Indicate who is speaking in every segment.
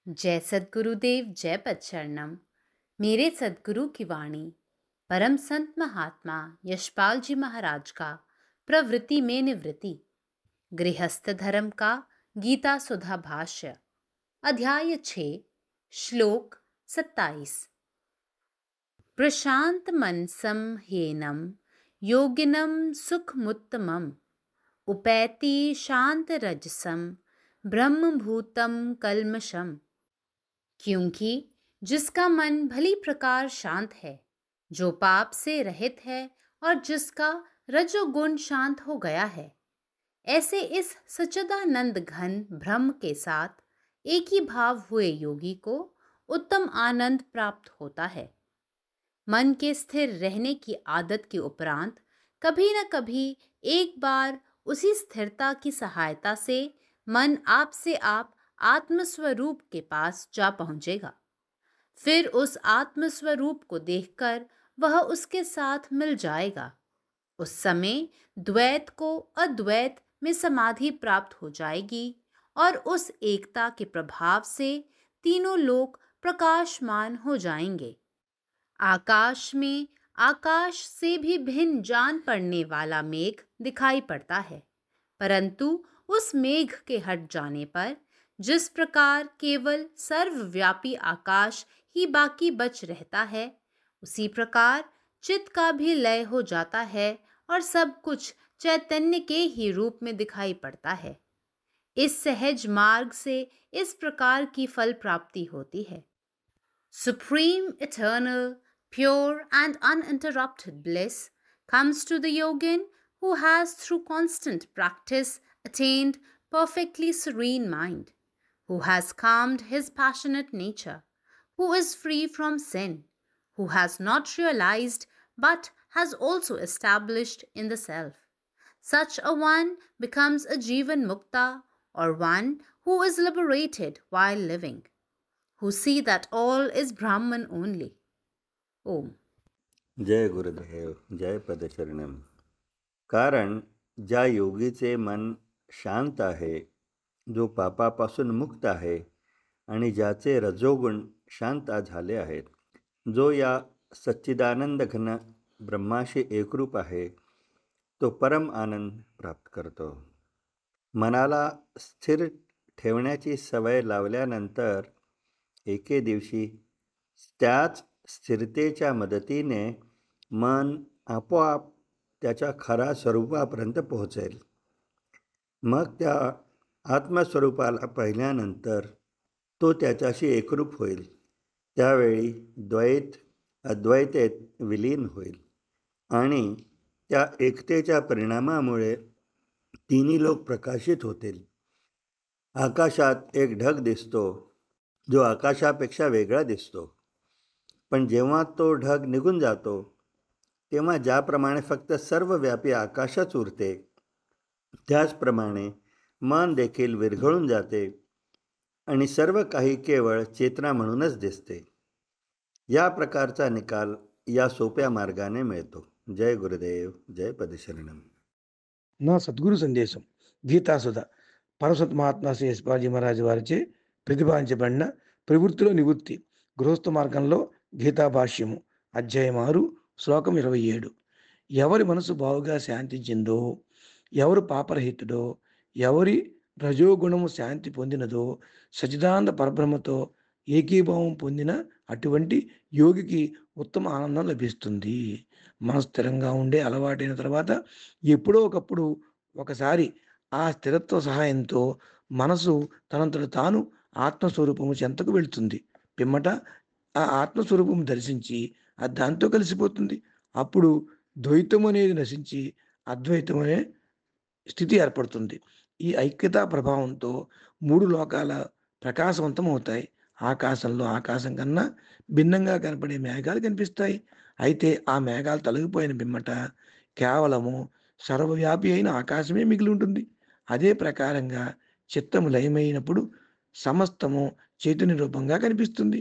Speaker 1: जय सद्गुरुदेव, जय पच्चरणम। मेरे सद्गुरु की वाणी परम संत महात्मा यशपाल जी महाराज का प्रवृत्ति में निवृत्ति गृहस्थ धर्म का गीता सुधा भाष्य अध्याय 6 श्लोक 27। प्रशांत मनसम ह्येनं योगिनं सुखमुत्तमम् उपैति शांत रजसम ब्रह्मभूतम कल्मषम। क्योंकि जिसका मन भली प्रकार शांत है, जो पाप से रहित है और जिसका रजोगुण शांत हो गया है, ऐसे इस सच्चिदानंद घन ब्रह्म के साथ एक ही भाव हुए योगी को उत्तम आनंद प्राप्त होता है। मन के स्थिर रहने की आदत के उपरांत कभी न कभी एक बार उसी स्थिरता की सहायता से मन आप से आप आत्मस्वरूप के पास जा पहुंचेगा। फिर उस आत्मस्वरूप को देखकर वह उसके साथ मिल जाएगा। उस समय द्वैत को अद्वैत में समाधि प्राप्त हो जाएगी और उस एकता के प्रभाव से तीनों लोक प्रकाशमान हो जाएंगे। आकाश में आकाश से भी भिन्न जान पड़ने वाला मेघ दिखाई पड़ता है, परंतु उस मेघ के हट जाने पर जिस प्रकार केवल सर्वव्यापी आकाश ही बाकी बच रहता है, उसी प्रकार चित्त का भी लय हो जाता है और सब कुछ चैतन्य के ही रूप में दिखाई पड़ता है। इस सहज मार्ग से इस प्रकार की फल प्राप्ति होती है। Supreme, eternal, pure and uninterrupted bliss comes to the yogin who has through constant practice attained perfectly serene mind, who has calmed his passionate nature, who is free from sin, who has not realized but has also established in the self. Such a one becomes a Jivan Mukta, or one who is liberated while living, who see that all is Brahman only. Om.
Speaker 2: जय गुरुदेव, जय पदचरणम। कारण ज्या योगीचे मन शांत आहे, जो पापापासून मुक्त आहे आणि ज्याचे रजोगुण शांत झाले आहेत, जो या सच्चिदानंद घन ब्रह्माशी एकरूप आहे, तो परम आनंद प्राप्त करतो। मनाला स्थिर ठेवण्याची सवय लावल्यानंतर एके दिवशी त्याच स्थिरतेच्या मदतीने मन आपोआप त्याच्या खऱ्या स्वरूपापर्यंत पोहोचेल। मग त्या आत्मस्वरूपाला पाहिल्यानंतर तो त्याच्याशी एकरूप होईल। त्यावेळी द्वैत अद्वैतेत विलीन होईल आणि त्या एकतेच्या परिणामामुळे तिन्ही लोक प्रकाशित होतील। आकाशात एक ढग दिसतो, जो आकाशापेक्षा वेगळा दिसतो, पण जेव्हा तो ढग निघून जातो तेव्हा ज्याप्रमाणे फक्त सर्वव्यापी आकाशच उरते, त्याचप्रमाणे मन देखील विरघळून जाते आणि सर्व काही केवळ चेतना म्हणूनच दिसते। या प्रकारचा निकाल या सोप्या मार्गाने मिळतो। जय गुरुदेव, जय पदशरणम।
Speaker 3: నా సద్గురు సందేశం గీతాసుధ పరమసత్ మహాత్మా శ్రీ యశ్పాజీ మహారాజు వారిచే ప్రతిపాదించబడిన ప్రవృత్తిలో నివృత్తి గృహస్థ మార్గంలో గీతా భాష్యము అధ్యాయం 6 శ్లోకం 27. ఎవరి మనసు బావుగా శాంతించిందో, ఎవరు పాపరహితుడో, ఎవరి రజోగుణము శాంతి పొందినదో, సచిదానంద పరబ్రహ్మతో ఏకీభావం పొందిన అటువంటి యోగికి ఉత్తమ ఆనందం లభిస్తుంది. మనసు స్థిరంగా ఉండే అలవాటైన తర్వాత ఎప్పుడో ఒకప్పుడు ఒకసారి ఆ స్థిరత్వ సహాయంతో మనసు తనంతట తాను ఆత్మస్వరూపము చెంతకు వెళుతుంది. పిమ్మట ఆ ఆత్మస్వరూపము దర్శించి అది దాంతో కలిసిపోతుంది. అప్పుడు ద్వైతం అనేది నశించి అద్వైతం అనే స్థితి ఏర్పడుతుంది. ఈ ఐక్యతా ప్రభావంతో 3 లోకాల ప్రకాశవంతం అవుతాయి. ఆకాశంలో ఆకాశం కన్నా భిన్నంగా కనపడే మేఘాలు కనిపిస్తాయి. అయితే ఆ మేఘాలు తొలగిపోయిన పిమ్మట కేవలము సర్వవ్యాపి అయిన ఆకాశమే మిగిలి ఉంటుంది. అదే ప్రకారంగా చిత్తము లయమైనప్పుడు సమస్తము చైతన్య రూపంగా కనిపిస్తుంది.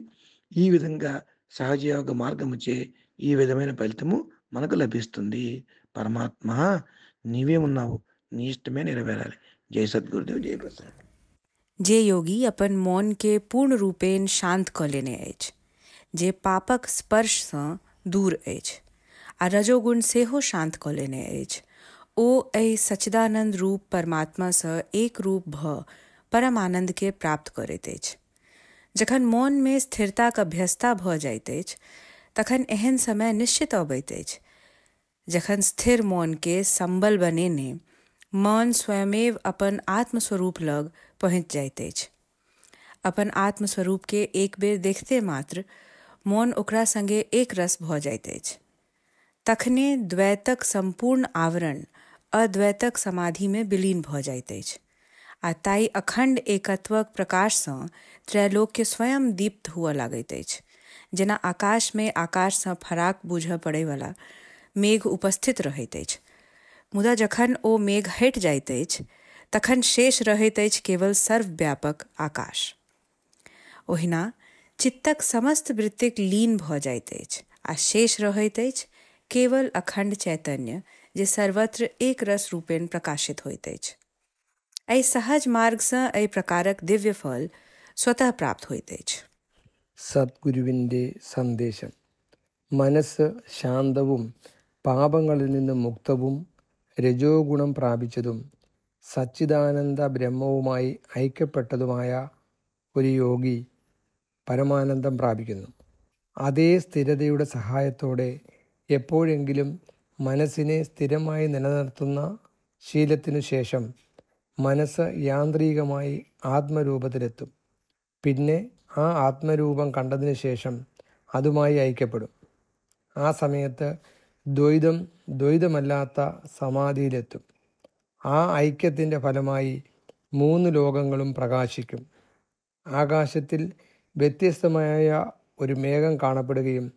Speaker 3: ఈ విధంగా సహజయోగ మార్గముచే ఈ విధమైన ఫలితము మనకు లభిస్తుంది. పరమాత్మ నీవే ఉన్నావు, నీ ఇష్టమే నెరవేరాలి. జై సద్గురుదేవ్, జై ప్రసాద్.
Speaker 4: जे योगी अपन मौन के पूर्ण रूपेण शांत क लेने अछि, जे पापक स्पर्श सँ दूर अछि आ रजोगुण सेहो शांत क लेने अछि, ओ एहि सच्चिदानंद रूप परमात्मा सँ एक रूप भ परम आनंद के प्राप्त करैत अछि। जखन मौन में स्थिरताक अभ्यस्ता भ जाइत अछि तखन एहन समय निश्चित अबैत अछि जखन स्थिर मौन के संबल बनेने मौन स्वयमेव अपन आत्मस्वरूप लग पहुँच जाइत अछि। अपन आत्मस्वरूप के एक बेर देखते मात्र मौन ओकरा संगे एक रस भ जाइत अछि। तखने द्वैतक संपूर्ण आवरण अद्वैतक समाधि में विलीन भ जाइत अछि आ ताई अखंड एकत्वक प्रकाश सँ त्रैलोक्य स्वयं दीप्त हुअ लागैत अछि, जेना आकाश में आकाश सँ फराक बुझ पड़य वाला मेघ उपस्थित रहैत अछि, मुदा जखन ओ मेघ हटि जाइत अछि तखन शेष रहैत अछि केवल सर्वव्यापक आकाश। ओहिना चित्तक समस्त वृत्तिक लीन भ जाइत अछि आ शेष रहैत अछि केवल अखंड चैतन्य जे सर्वत्र एक रस रूपेण प्रकाशित होइत अछि। एहि सहज मार्ग सँ एहि प्रकारक दिव्य फल स्वतः प्राप्त होइत अछि।
Speaker 5: സദ്ഗുരുവിൻ്റെ സന്ദേശം. മനസ്സ് ശാന്തവും പാപങ്ങളിൽ നിന്ന് മുക്തവും രജോ ഗുണം പ്രാപിച്ചതും സച്ചിദാനന്ദ ബ്രഹ്മവുമായി ഐക്യപ്പെട്ടതുമായ ഒരു യോഗി പരമാനന്ദം പ്രാപിക്കുന്നു. അതേ സ്ഥിരതയുടെ സഹായത്തോടെ എപ്പോഴെങ്കിലും മനസ്സിനെ സ്ഥിരമായി നിലനിർത്തുന്ന ശീലത്തിനു ശേഷം മനസ്സ് യാന്ത്രികമായി ആത്മരൂപത്തിലെത്തും. പിന്നെ ആ ആത്മരൂപം കണ്ടതിന് ശേഷം അതുമായി ഐക്യപ്പെടും. ആ സമയത്ത് ദ്വൈതം ദ്വൈതമല്ലാത്ത സമാധിയിലെത്തും. ആ ഐക്യത്തിൻ്റെ ഫലമായി 3 ലോകങ്ങളും പ്രകാശിക്കും. ആകാശത്തിൽ വ്യത്യസ്തമായ ഒരു മേഘം കാണപ്പെടുകയും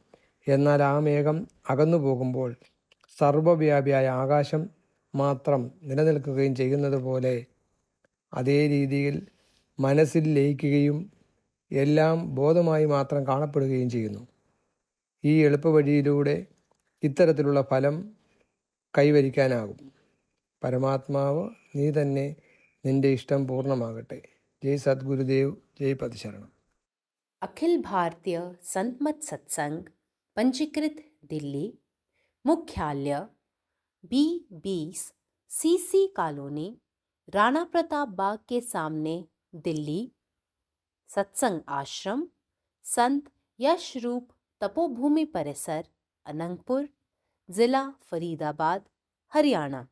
Speaker 5: എന്നാൽ ആ മേഘം അകന്നു പോകുമ്പോൾ സർവ്വവ്യാപിയായ ആകാശം മാത്രം നിലനിൽക്കുകയും ചെയ്യുന്നത് പോലെ അതേ രീതിയിൽ മനസ്സിൽ ലയിക്കുകയും എല്ലാം ബോധമായി മാത്രം കാണപ്പെടുകയും ചെയ്യുന്നു. ഈ എളുപ്പവഴിയിലൂടെ ഇത്തരത്തിലുള്ള ഫലം കൈവരിക്കാനാകും. പരമാത്മാവ് നീ തന്നെ, നിന്റെ ഇഷ്ടം പൂർണ്ണമാകട്ടെ. ജയ് സദ്ഗുരുദേവ്, ജയ് പതിശരണം.
Speaker 1: अखिल भारतीय संत मत सत्संग पंजीकृत दिल्ली, मुख्यालय B20 CC colony, Rana Pratap Bagh के सामने, दिल्ली। सत्संग आश्रम संत यशरूप तपोभूमि परिसर, अनंगपुर, जिला फरीदाबाद, हरियाणा।